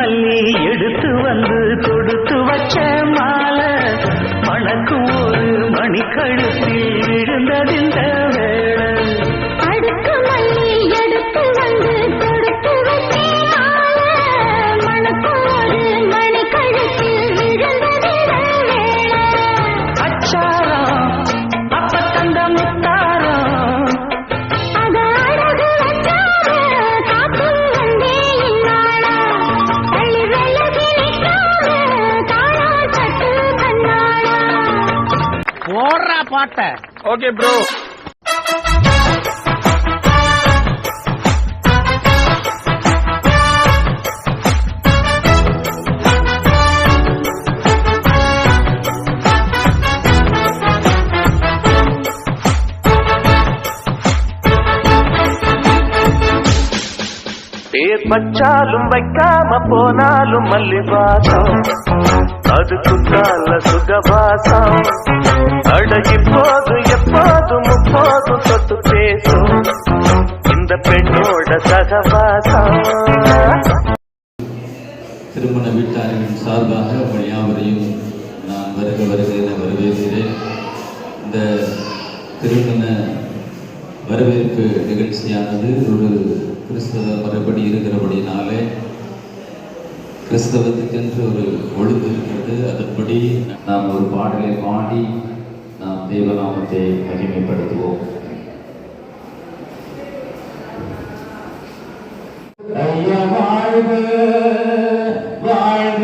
மல்லி எடுத்து வந்து கொடுத்து வச்ச மாலை மணக்கும் ஒரு மணிக்கழுத்தில் விழுந்ததிந்த வேளை. அடுக்கு மல்லி எடுத்து வந்து கொடுத்து வச்ச மாலை மணக்கும் ஒரு மணிக்கழுத்தில் விழுந்ததிந்த வேளை. அச்சாரம் அப்ப தந்த முத்தாரம் அத அழகு வச்சார காத்து வந்தே இன்னாளா தள்ளி விலகி நிற்காம தாழால் பட்டு கண்ணாளா. போடுறா பாட்ட. Okay bro. பேர் வச்சாலும் வைக்காம போனாலும் மல்லிவாசம் அது குத்தால சுகவாசம். அடகி போது எப்போதும் முப்போதும் தொட்டு பேசும் இந்த பெண்ணோட சகவாசம். திருமண வீட்டாரின் சார்பாக உங்கள் யாவரையும் நான் வருக வருக என வரவேற்கிறேன். இந்த திருமண வரவேற்பு நிகழ்ச்சியானது ஒரு கிறிஸ்தவ மறுபடி இருக்கிறபடினாலே கிறிஸ்தவத்துக்கென்று ஒரு ஒழுங்கு இருக்கிறது. அதன்படி நாம் ஒரு பாடலை பாடி நாம் தேவநாமத்தை மகிமைப்படுத்துவோம். ஐயா வாழ்க வாழ்க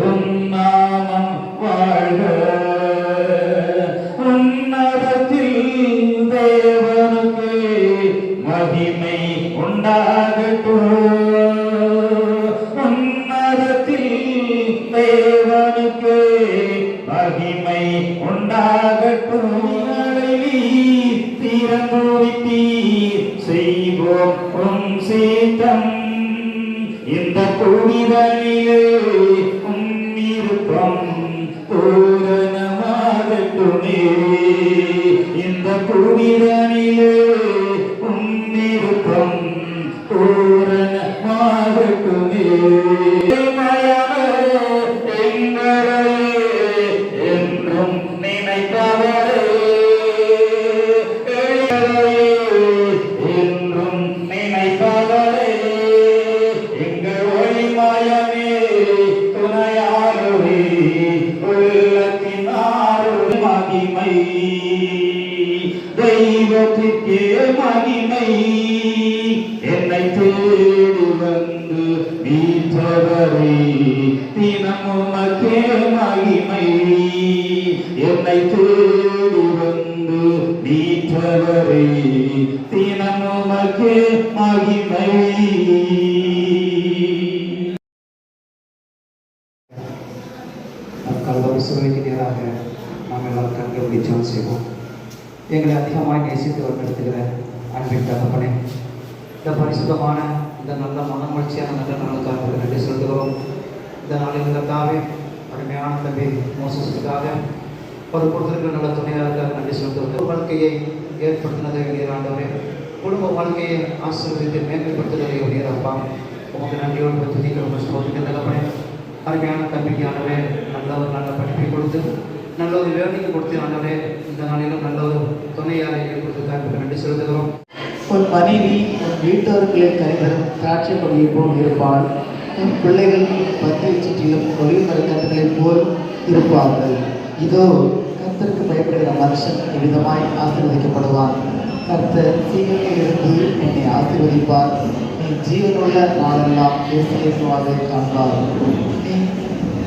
உன் நாமம் வாழ்க உன்னதத்தில் தேவனுக்கு மகிமை உண்டாகட்டும் உன்னதத்தில் தேவனுக்கு மகிமை உண்டாகட்டும். திறந்துவித்தீர் செய்வோம் உம் சீதம் இந்த குடிதனிலே உம் விருப்பம் பூரணமாகட்டுமே இந்த குடிதனிலே உம் விருப்பம் பூரணமாகட்டுமே. என்றும் நினைத்தவரே என்றும் நினைப்பவரே எங்கள் ஒளிமயமே துணையாளரே உள்ளத்தின் ஆறு மகிமை தெய்வத்திற்கே மகிமை என்னை தேடி வந்து மீட்டவரே தினமுமக்கே மகிமை என்னை தேடி வந்து மீட்டவரே தினமுமக்கே மகிமை. கல்லூரி சூழ்நிலைக்கு நேராக நாம் எல்லாம் கண்கள் ஜெபம் செய்வோம். எங்களை அதிகமாக நேசித்து வழிநடத்துகிற அன்பின் தகப்பனே, இந்த பரிசுத்தமான இந்த நல்ல மனமகிழ்ச்சியான நல்ல நாளுக்காக நன்றி செலுத்துகிறோம். இந்த நாளில் கர்த்தாவே அருமையான தம்பி மோசஸுக்காக ஒரு கொடுத்திருக்கிற நல்ல துணையாக நன்றி செலுத்துகிறோம். வாழ்க்கையை ஏற்படுத்தினதை ஆண்டவரே, குடும்ப வாழ்க்கையை ஆசீர்வதித்து மேன்மைப்படுத்துவதை உடையப்பா உமக்கு நன்றியோடு துதிக்கிறோம். சோதனை தகப்பனே, அருமையான தம்பிக்கு ஆண்டவரே நல்ல ஒரு நல்ல படிப்பை கொடுத்து நல்ல ஒரு வேலைக்கு கொடுத்து ஆண்டவரே இந்த நாளிலும் நல்ல ஒரு துணையாரை கொடுத்து நன்றி செலுத்துகிறோம். உன் மனைவி உன் வீட்டவர்களின் கைதரும் திராட்சை கொடியை போல் இருப்பாள். உன் பிள்ளைகள் பத்தியை சுற்றிலும் ஒளிவு மரக்கட்டுகளைப் போல் இருப்பார்கள். இதோ கர்த்தருக்கு பயப்படுகிற மனுஷன் எவ்விதமாய் ஆசீர்வதிக்கப்படுவான். கர்த்தர் சீக்கிரத்தில் இருந்து என்னை ஆசீர்வதிப்பார். நீ ஜீவனுள்ள நாளெல்லாம் இயேசுவாக காண்பார். நீ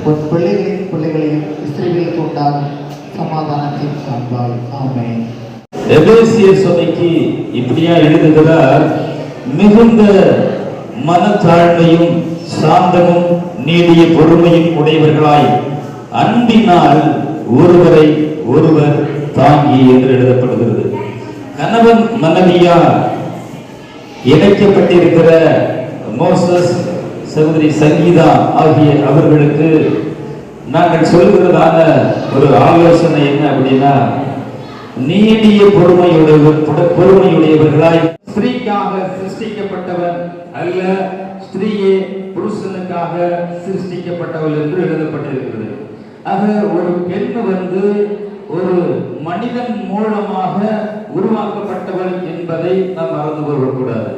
உன் பிள்ளைகளையும் இஸ்ரவேலுக்கு உண்டாகும் சமாதானத்தை காண்பாய். ஆமென். எபேசியர் சபைக்கு இப்படியா எழுதுகிறார், மிகுந்த மனத்தாழ்மையும் சாந்தமும் நீடிய பொறுமையும் உடையவர்களாய் அன்பினால் ஒருவரை ஒருவர் தாங்கி என்று எழுதப்படுகிறது. கணவன் மனைவியா இணைக்கப்பட்டிருக்கிற மோசஸ், சகோதரி சங்கீதா ஆகிய அவர்களுக்கு நாங்கள் சொல்கிறதான ஒரு ஆலோசனை என்ன அப்படின்னா, நீடிய பொறுமையுடையவர்களாய், ஸ்திரீக்காக சிருஷ்டிக்கப்பட்டவன் அல்ல, ஸ்திரீயே புருஷனுக்காக சிருஷ்டிக்கப்பட்டவள் என்று எழுதப்பட்டிருக்கிறது. ஆக ஒரு பெண் ஒரு மனிதன் மூலமாக உருவாக்கப்பட்டவள் என்பதை நாம் மறந்து கொள்ளக்கூடாது.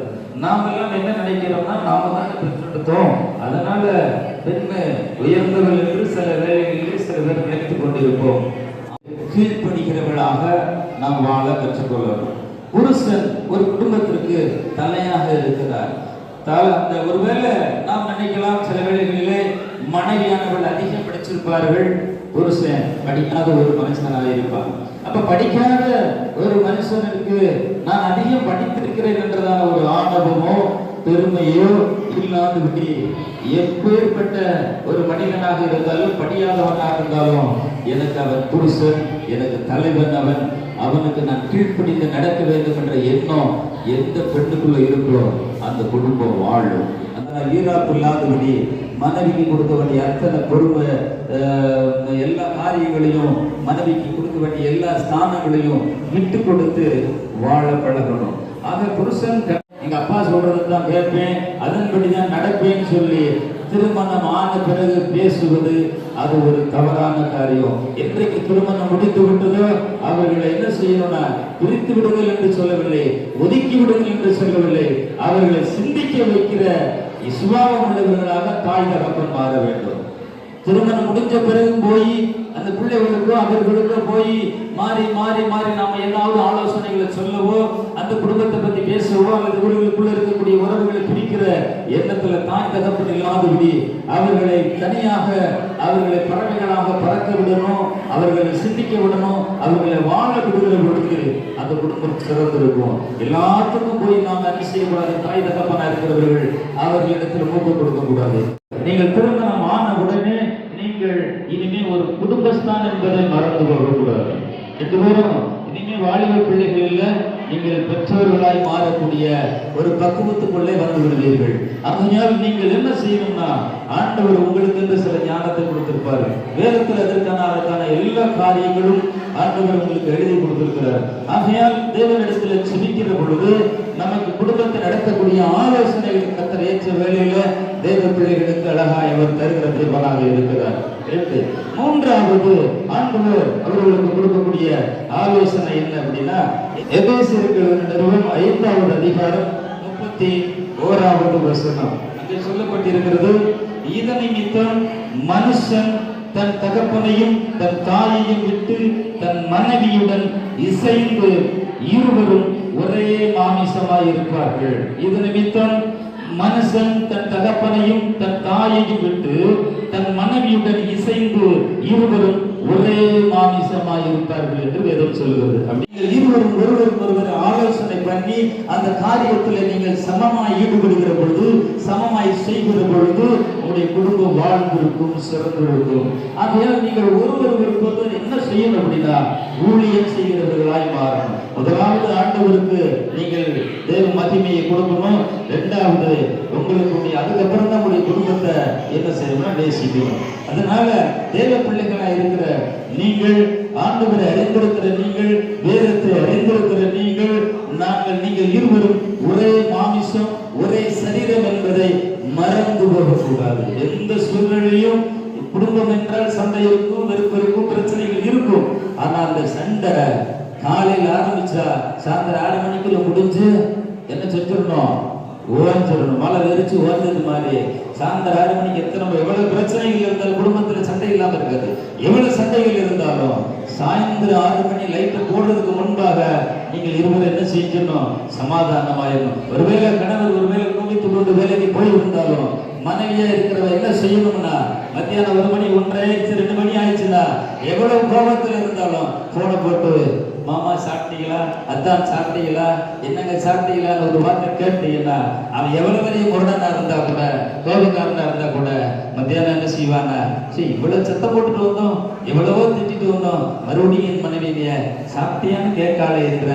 நாம் எல்லாம் என்ன நினைக்கிறோம்னா, நாம தான் பெற்றெடுத்தோம், அதனால பெண் உயர்ந்தவள் என்று சில வேலைகளில் சில பேர் நினைத்துக் கொண்டிருப்போம். கீழ்ப்படுகிறவளாக நாம் வாழ கற்றுக்கொள்ளணும். புருஷன் ஒரு குடும்பத்திற்கு தலையாக இருக்கிறார். அந்த ஒருவேளை நாம் நினைக்கலாம், சில வேளைகளிலே மனைவியானவள் அதிகம் படிச்சிருப்பார்கள், புருஷன் படிக்காத ஒரு மனுஷனாக இருப்பார். அப்ப படிக்காத ஒரு மனுஷனுக்கு நான் அதிகம் படித்திருக்கிறேன் என்றதான ஒரு ஆணவமோ பெருமையோ இல்லாது விட்டு, எப்பேற்பட்ட ஒரு மனிதனாக இருந்தாலும் படியாதவனாக இருந்தாலும் எனக்கு அவன் புருஷன், எனக்கு தலைவன், அவனுக்கு நான் கீழ்ப்படிந்து நடக்க வேண்டும் என்ற எண்ணம் எந்த பெண்ணுக்குள்ள இருக்கோ அந்த குடும்பம் வாழும். அதனால் ஈராப்பு இல்லாதபடி மனைவிக்கு கொடுக்க வேண்டிய அத்தனை பொறுமை, எல்லா காரியங்களையும் மனைவிக்கு கொடுக்க வேண்டிய எல்லா ஸ்தானங்களையும் விட்டு கொடுத்து வாழ பழகணும். ஆக புருஷன் எங்க அப்பா சொல்றதுதான் கேட்பேன், அதன்படிதான் நடப்பேன்னு சொல்லி திருமணம் ஆன பிறகு பேசுவது அது ஒரு தவறான காரியம். என்றைக்கு திருமணம் முடித்து விட்டதோ அவர்களை என்ன செய்யணும்னா, பிரித்து விடுங்கள் என்று சொல்லவில்லை, ஒதுக்கி விடுங்கள் என்று சொல்லவில்லை, அவர்களை சிந்திக்க வைக்கிற சுபாவம் உள்ளவர்களாக தாய் தகப்பன் மாற வேண்டும். திருமணம் முடிஞ்ச பிறகு போய் அந்த பிள்ளைகளுக்கோ அவர்களுக்கோ போய் மாறி மாறி மாறி நாம ஏதாவது ஆலோசனைகளை சொல்லவோ, அந்த குடும்பத்தை பத்தி பேசவோ, அல்லது இவர்களுக்குள்ள இருக்கக்கூடிய உறவுகளை பிரிக்கிற எண்ணத்துல தாய் தகப்பன் இல்லாதபடி அவர்களை தனியாக, அவர்களை பறவைகளாக பறக்க விடணும், அவர்களை சிந்திக்க விடணும், அவர்களை வாழ விடுகிற பொழுது அந்த குடும்பம் சிறந்திருக்கும். எல்லாத்துக்கும் போய் நாம் என்ன செய்யக்கூடாது, தாய் தகப்பனா இருக்கிறவர்கள் அவர்களிடத்தில் மூக்க கொடுக்க கூடாது. நீங்கள் திருமணம் ஆன உடனே நீங்கள் இனிமே ஒரு குடும்பஸ்தான் என்பதை மறந்து கொள்ளக்கூடாது. ரெண்டு பேரும் இனிமே வாலிப பிள்ளைகள் இல்ல, நீங்கள் பெற்றோர்களாய் மாறக்கூடிய ஒரு பக்குவத்துக்குள்ளே வந்து விடுவீர்கள். அதனால் நீங்கள் என்ன செய்யணும்னா, ஆண்டவர் உங்களுக்கு என்று சில ஞானத்தை கொடுத்திருப்பாரு. வேதத்தில் அதற்கான எல்லா காரியங்களும் ஆண்டவர் உங்களுக்கு எழுதி கொடுத்திருக்கிறார். ஆகையால் தேவனிடத்தில் செபிக்கிற பொழுது நமக்கு குடும்பத்தை நடத்தக்கூடிய ஆலோசனைகள் கத்தர் ஏற்ற வேலையில தேவ பிள்ளைகளுக்கு அழகாய் அவர் தருகிற தேவனாக இருக்கிறார். மூன்றாவது ஆண்டவர் அவர்களுக்கு கொடுக்கக்கூடிய ஆலோசனை என்ன அப்படின்னா, எபேசியர்கள் நிறுவனம் 5வது அதிகாரம் 31வது வசனம். அங்கே சொல்லப்பட்டிருக்கிறது, இதனை நிமித்தம் மனுஷன் தன் தகப்பனையும் தன் தாயையும் விட்டு தன் மனைவியுடன் இசைந்து இருவரும் ஒரே மாமிசமாய் இருப்பார்கள். இது நிமித்தம் மனுஷன் தன் தகப்பனையும் தன் தாயையும் விட்டு தன் மனைவியுடன் இசைந்து இருவரும் ஒரே மாமிசமாய் இருப்பார்கள் என்று வேதம் சொல்கிறது. நீங்கள் இருவரும் ஒருவருக்கு ஒருவர் ஆலோசனை பண்ணி அந்த காரியத்தில் நீங்கள் சமமாய் ஈடுபடுகிற பொழுது, சமமாய் செய்கிற பொழுது உங்களுடைய குடும்பம் வாழ்ந்திருக்கும், சிறந்திருக்கும். ஆகையால் நீங்கள் ஒருவருக்கு என்ன செய்யணும் அப்படின்னா, ஊழியம் செய்கிறவர்களாய் மாறணும். முதலாவது ஆண்டவருக்கு நீங்கள் தேவ மகிமையை கொடுக்கணும். இரண்டாவது உங்களுக்கு, அதுக்கப்புறம் தான் உங்களுடைய குடும்பத்தை என்ன செய்யணும், நேசிக்கணும். அதனால தேவ பிள்ளைகளாக இருக்கிற நீங்கள், ஆண்டவரை அறிந்திருக்கிற நீங்கள், வேதத்தை அறிந்திருக்கிற நீங்கள், நீங்கள் இருவரும் ஒரே மாமிசம், ஒரே சரீரம் என்பதை மறந்து போகக்கூடாது. எந்த சூழ்நிலையும் குடும்பம் என்றால் சண்டை இருக்கும், வெறுப்பு இருக்கும், பிரச்சனைகள் இருக்கும். ஆனா அந்த சண்டை காலையில் ஆரம்பிச்சா சாயந்தரம் 6 மணிக்குள்ள முடிஞ்சு என்ன செஞ்சிடணும், ஓஞ்சிடணும். மழை வெறிச்சு ஓஞ்சது மாதிரி சாயந்தரம் 6 மணிக்கு எவ்வளவு பிரச்சனைகள் இருந்தாலும் குடும்பத்துல சண்டை இல்லாம இருக்காது. எவ்வளவு சண்டைகள் இருந்தாலும் சாயந்தரம் 6 மணி லைட்டை போடுறதுக்கு முன்பாக நீங்கள் இருவரும் என்ன செஞ்சிடணும், சமாதானமாயிடணும். ஒருவேளை கணவர் ஒருவேளை குடும்பத்துக் கொண்டு வேலைக்கு போய் இருந்தாலும் மனைவியா இருக்கிறவ என்ன செய்யணும்னா, மத்தியானம் 1 மணி 1:30 ஆயிடுச்சு, 2 மணி ஆயிடுச்சுன்னா எவ்வளவு கோபத்துல இருந்தாலும் போனை போட்டு, மாமா சாப்பிட்டீங்களா, அத்தான் சாப்பிட்டீங்களா, என்னங்க சாப்பிட்டீங்களான்னு ஒரு வார்த்தை கேட்டீங்கன்னா, அவன் எவ்வளவு பெரிய முரடனா இருந்தா கூட, கோபக்காரனா இருந்தா கூட மத்தியானம் என்ன செய்வானா, சரி இவ்வளவு சத்தம் போட்டுட்டு வந்தோம், எவ்வளவோ திட்டிட்டு வந்தோம், மறுபடியும் என் மனைவிய சாப்பிட்டியான்னு கேட்கால இருக்கிற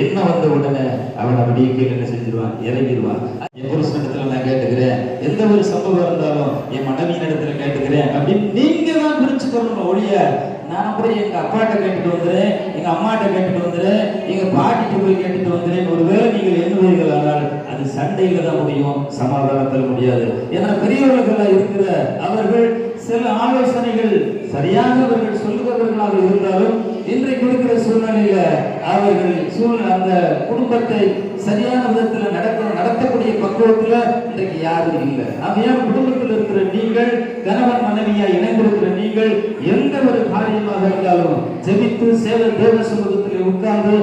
என்ன வந்த உடனே அவன் அப்படியே கீழே என்ன செஞ்சிருவான், இறங்கிடுவான். என் புருஷனிடத்துல நான் கேட்டுக்கிறேன், எந்த ஒரு சம்பவம் இருந்தாலும் என் மனைவியின் இடத்துல கேட்டுக்கிறேன் அப்படின்னு நீங்க தான் பிரிச்சுக்கணும் ஒழிய நான் போய் எங்க அப்பாட்ட கேட்டுட்டு வந்துடுறேன், எங்க அம்மாட்ட கேட்டுட்டு வந்துடுறேன், எங்க பாட்டிட்டு போய் கேட்டுட்டு வந்துடுறேன். ஒருவேளை நீங்கள் எண்ணுவீர்கள், ஆனால் அது சண்டையில தான் முடியும், சமாதானத்தில் முடியாது. ஏன்னா பெரியவர்கள் இருக்கிற அவர்கள் சில ஆலோசனைகள் சரியாக அவர்கள் சொல்லுகிறவர்களாக இருந்தாலும் இன்றைக்கு இருக்கிற சூழ்நிலையில அவர்கள் அந்த குடும்பத்தை சரியான விதத்தில் நடத்தக்கூடிய பக்குவத்துல இன்றைக்கு யாரும் இல்லை. ஆகையால் குடும்பத்தில் இருக்கிற நீங்கள், கணவன் மனைவியா இணைந்திருக்கிற நீங்கள், எந்த ஒரு காரியமாக இருந்தாலும் ஜெபித்து தேவ சமூகத்தில் உட்கார்ந்து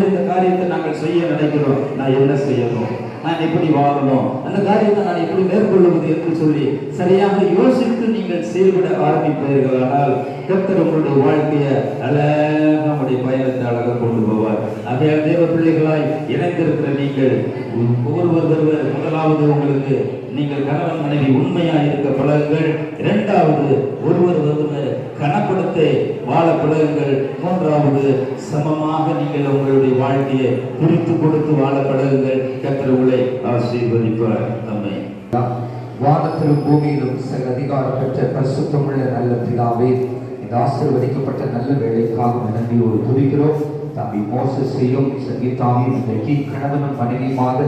இந்த காரியத்தை நாங்கள் செய்ய நினைக்கிறோம். நான் என்ன செய்யணும், நான் எப்படி வாழணும், அந்த காரியத்தை நான் எப்படி மேற்கொள்வது என்று சொல்லி சரியாக யோசித்து நீங்கள் செயல்பட ஆரம்பிப்பீர்கள். ஆனால் கர்த்தர் உங்களுடைய வாழ்க்கையை நம்முடைய பயணத்தை அழகாக கொண்டு போவார். ஆகையால் தேவ பிள்ளைகளாய் இணைந்திருக்கிற நீங்கள் ஒருவர் முதலாவது உங்களுக்கு நீங்கள் கணவன் மனைவி உண்மையா இருக்க பழகுங்கள். இரண்டாவது ஒருவர் கனப்படுத்த வாழ பழகுங்கள். மூன்றாவது சமமாக நீங்கள் உங்களுடைய வாழ்க்கையை பிரித்து கொடுத்து வாழ பழகுங்கள். கர்த்தர் உங்களை ஆசீர்வதிப்பார். நம்மை வானத்திலும் பூமியிலும் சகல அதிகாரம் பெற்ற பரிசுத்தமுள்ள நல்ல பிதாவே, இந்த ஆசீர்வதிக்கப்பட்ட நல்ல வேலைக்காக நன்றியோடு துதிக்கிறோம். தம்பி மோசஸையும் சங்கீதாவையும் இன்றைக்கு கணவனும் மனைவியுமாக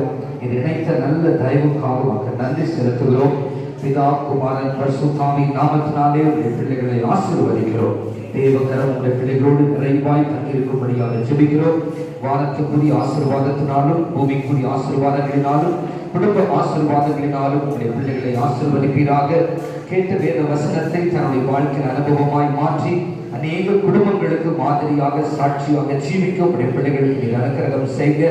இது இணைத்த நல்ல தயவுக்காக மக்கள் நன்றி செலுத்துகிறோம். பிதா குமாரன் பரிசுத்தாவி நாமத்தினாலே உடைய பிள்ளைகளை ஆசீர்வதிக்கிறோம். தேவகரம் உடைய பிள்ளைகளோடு நிறைவாய் தங்கியிருக்கும்படியாக ஜெபிக்கிறோம். வானத்துக்குரிய ஆசீர்வாதத்தினாலும் பூமிக்குரிய ஆசீர்வாதங்களினாலும் குடும்ப ஆசீர்வாதங்களினாலும் உடைய பிள்ளைகளை ஆசீர்வதிப்பீராக. கேட்ட வேத வசனத்தை தன்னுடைய வாழ்க்கையின் அனுபவமாய் மாற்றி அநேக குடும்பங்களுக்கு மாதிரியாக சாட்சியாக ஜீவிக்க உடைய பிள்ளைகளுக்கு அனுக்கிரகம் செய்ய,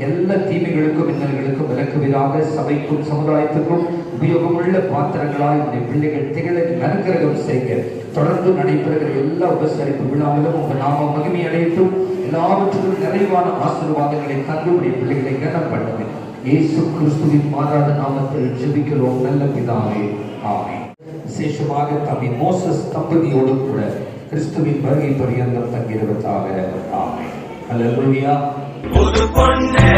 எல்லா தீமைகளுக்கும் இன்னல்களுக்கும் விலக்குவதாக சபைக்கும் சமுதாயத்துக்கும் உபயோகமுள்ள பாத்திரங்களாய் உடைய பிள்ளைகள் திகழ அனுக்கிரகம் செய்ய, தொடர்ந்து நடைபெறுகிற எல்லா உபசரிப்பு விழாவிலும் உங்கள் நாம மகிமை அடையட்டும். எல்லாவற்றுக்கும் நிறைவான ஆசீர்வாதங்களை தந்து உடைய பிள்ளைகளை கனம் பண்ணுவேன். இயேசு கிறிஸ்துவின் மாறாத நாமத்தில் ஜெபிக்கிறோம் நல்ல பிதாவே, ஆமென். விசேஷமாக தம்பி மோசஸ் தம்பதியோடு கூட கிறிஸ்துவின் வருகை பரியந்தம் தங்கியிருப்பதாக. ஆமென். அல்லேலூயா. ஒரு பொண்ணே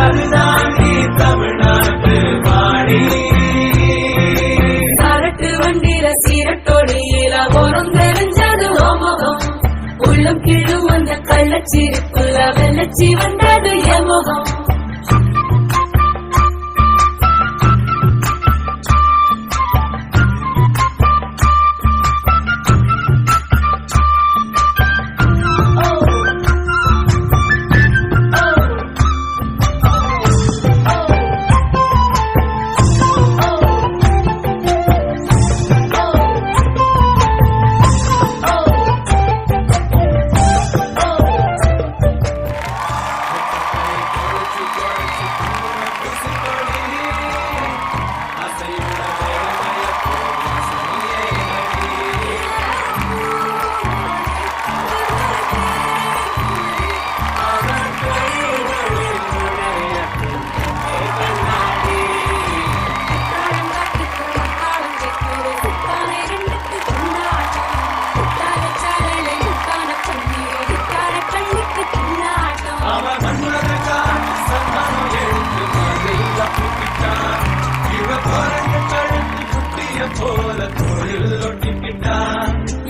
அதுதான் நீ தமிழ்நாட்டு பாடி சரட்டு வண்டியில சீரட்டோடு இலவோரம் தெரிஞ்சது ஓமுகம், உள்ளம் கீழும் அந்த கள்ளச்சிரிப்புல வெள்ளச்சி வந்தது எமுகம்.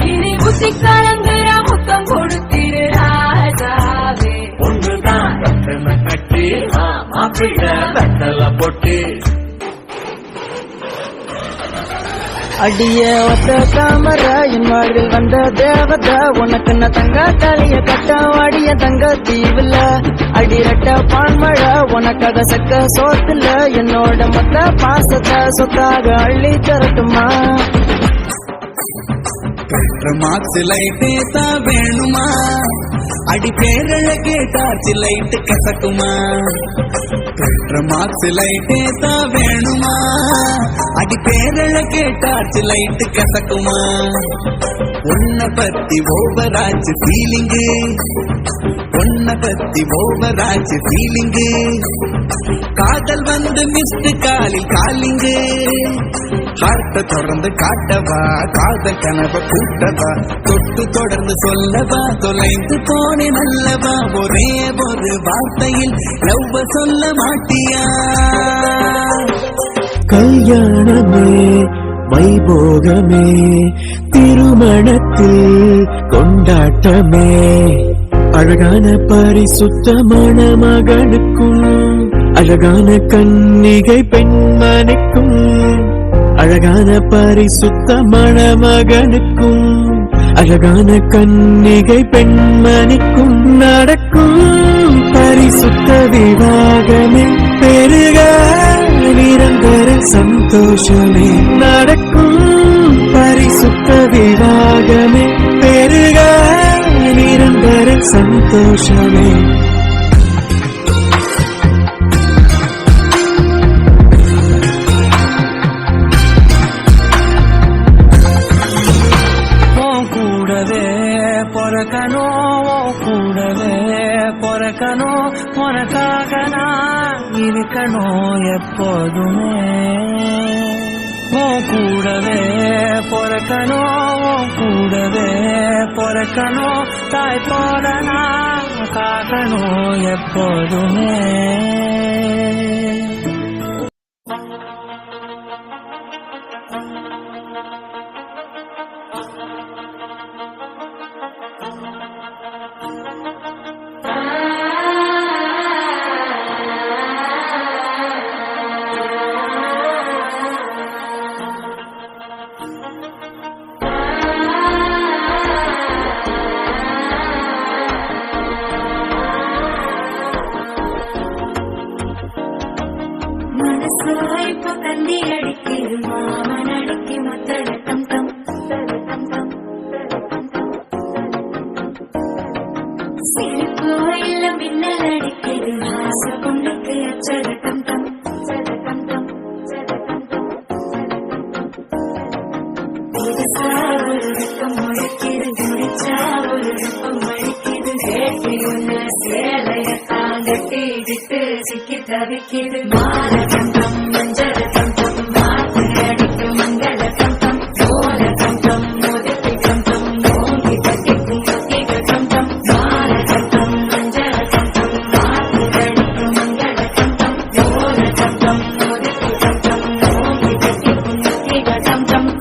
இனி புத்தி கலங்குற முத்தம் கொடுத்திரு ராஜாவே, ஒன்றுதான் கட்டி மாப்பிள்ள வெத்தல போட்டு அடிய ஒத்த தாமர என் வாழ்வில் வந்த தேவத, உனக்கு நான் தங்க தலைய கட்ட வாடிய தங்க தீவுல அடிரட்ட பான்மழை உனக்காக சக்க சோத்துல என்னோட மொத்த பாசத்தை சொத்தாக அள்ளி தரட்டுமா? மார்க்ஸ் லைட்டே தான் வேணுமா? அடி பேரழ கேட்டா லைட்டு கசக்குமா? மார்க்ஸ் லைட்டே தான் வேணுமா? அடி பேரழ கேட்டா லைட்டு கசக்குமா? உன்னை பத்தி ஓவராச்சு ஃபீலிங்கு, உன்னை பத்தி ஓவராச்சு ஃபீலிங்கு, காதல் வந்து மிஸ்டு காலில் காலிங்கு, ஹார்ட்ட தொடர்ந்து காட்டவா, காதல் கனவை கூட்டவா, தொட்டு தொடர்ந்து சொல்லவா, தொலைந்து போனே நல்லவா, ஒரே ஒரு வார்த்தையில் லவ்வ சொல்ல மாட்டியா? கல்யாணமே வைபோகமே திருமணத்தில் கொண்டாட்டமே அழகான பரிசுத்தமான மகனுக்கும் அழகான கன்னிகை பெண்மணிக்கும் அழகான பரிசுத்தமான மகனுக்கும் அழகான கன்னிகை பெண்மணிக்கும் நடக்கும் பரிசுத்த விவாகமே பெருக நிரந்தர சந்தோஷமே நடக்கும் பரிசுத்த விவாகமே பெருக நிரந்தர சந்தோஷமே உனக்காக நான் இருக்கணும் எப்போதுமே கூடவே பொறக்கணும் தாய் போல நான் காக்கணும் எப்போதுமே இப்ப கண்ணி அடிக்குது மாமன் அடிக்கு மத்தட டம் டம் சிரிப்பு இல்ல மின்னல் அடிக்குது ஆச பொண்ணுக்கு அச்சட டம் டம் ஒரு வெக்கம் முழக்கிது முடிச்சா ஒரு வெப்பம் அடிக்குது கேட்டு உன்ன சேலையத்தான் கட்டிக்கிட்டு சிக்கி தவிக்குது மாற தங்கம் மஞ்சள் தங்கம் மாத்து அடிக்கும் மங்கள தங்கம் சோழ தங்கம் முதுக்கு தங்கம் ஓங்கி தட்டிக்கும் மத்திக தங்கம் மாற தங்கம் மஞ்சள் தங்கம் மாத்து அடிக்கும் மங்கள தங்கம் சோழ தங்கம் முதுக்கு தங்கம் ஓங்கி தட்டிக்கும் மத்திக தங்கம்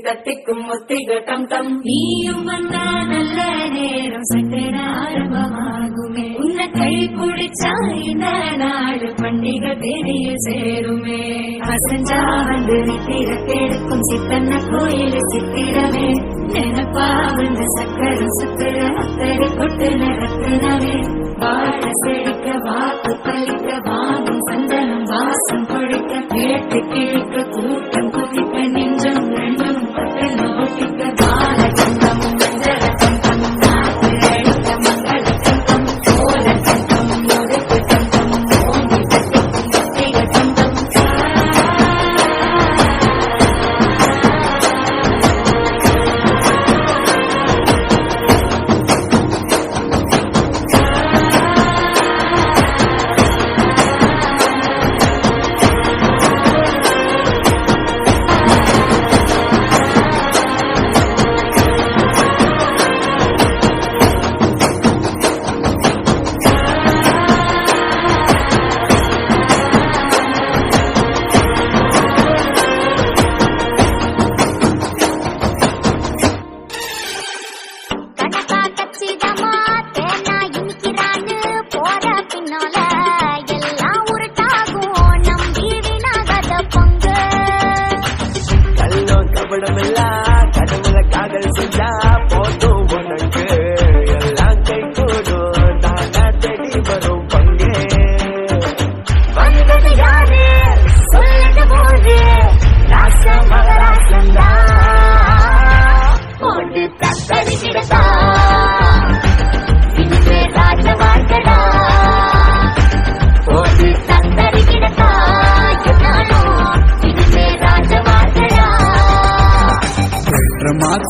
தட்டிக்கும் முத்திக டம் டம் நீயும் வந்தா நல்ல நேரம் சட்டன ஆரம்பமாகுமே உன்னை கை பிடிச்சா இந்த நாடு பண்டிகை தெரிய சேருமே அசஞ்சா வந்து நித்திர கெடுக்கும் சித்தன்ன கோயில் சித்திரமே நினைப்பா வந்து சக்கரம் சுத்துற அத்தடி கொட்டு நடத்துனவே வாழ செழிக்க வாக்கு பழிக்க வாங்கும் சந்தனம் வாசம் பொழிக்க கேட்டு கிழிக்க கூட்டம் குவிக்க நெஞ்சம் ரெண்டும் பட்டன ஒட்டிக்க பால தங்கம் மஞ்சள தங்கம் நாட்டு அடிக்க மங்கள தங்கம் சோழ தங்கம் முதுக்கு தங்கம் ஓங்கி தட்டிக்கும் மத்திக தங்கம்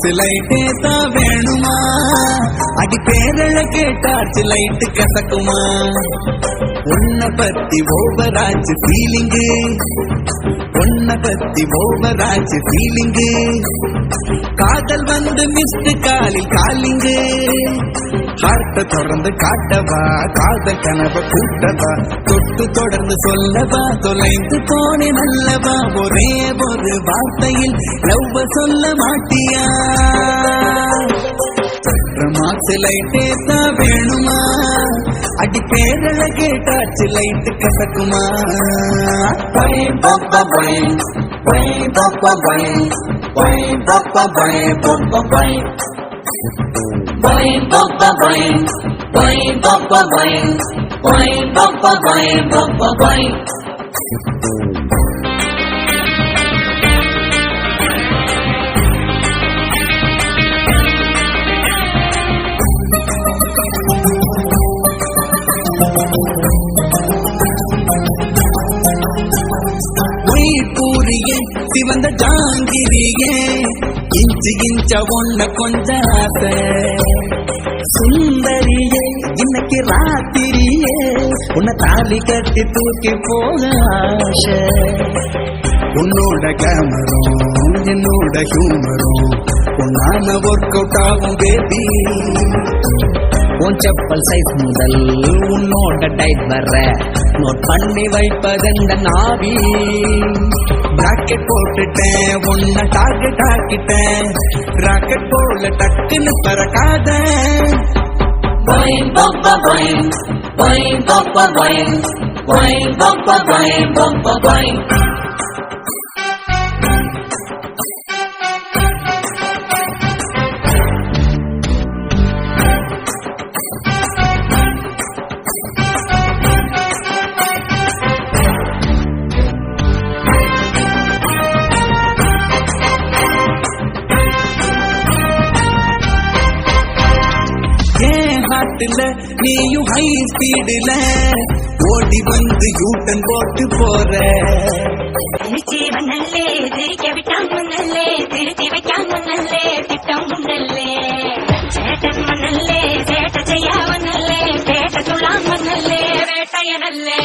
மார்க்ஸ் லைட்டே தான் வேணுமா அடி பேரழ கேட்டாச்சு லைட்டு கசக்குமா உன்னை பத்தி ஓவராச்சு ஃபீலிங்கு உன்னை பத்தி ஓவராச்சு ஃபீலிங்கு காதல் வந்து மிஸ்டு காலில் காலிங்கு ஹார்ட்ட தொடர்ந்து காட்டவா காதல் கனவை கூட்டவா தொட்டு தொடர்ந்து சொல்லவா தொலைந்து போனே நல்லவா ஒரே ஒரு வார்த்தையில் லவ் சொல்ல மாட்டியா மார்க்ஸ் லைட்டே தான் வேணுமா அடி பேரழ கேட்டாச்சு லைட்டு கசக்குமா பூரியே சிவந்த ஜாங்கிரியே இன்ச்சு இன்ச்ச ஒன்ன கொஞ்ச ஆசை சுந்தரியே இன்னைக்கு ராத்திரியே உன்னை தாலி கட்டி தூக்கி போக ஆசை உன்னோட கேமரும் என்னோட ஹியூமரும் உன்னான ஒர்க் அவுட் ஆகும் பேபி உன் செப்பல் சைஸ் முதல் உன்னோட டைட் வர்ற நோட் பண்ணி வைப்பதெந்த நாவி ராக்கெட் போட்டுட்டேன் உன்னை டார்கெட் ஆக்கிட்டேன் ராக்கெட் போல டக்குன்னு பறக்காத நீயும் ஹை ஸ்பீடுல ஓடி வந்து யூட்டன் போட்டு போற திருச்சிவனல்லே திரிக்க விட்டான் முன்னல்லே திருச்சி வைக்கான் முன்னல்லே திட்டம் முன்னல்லே சேட்டன் மன்னல்லே சேட்ட செய்யாவனல்லே சேட்ட சொல்லாம் மன்னல்லே வேட்டையனல்லே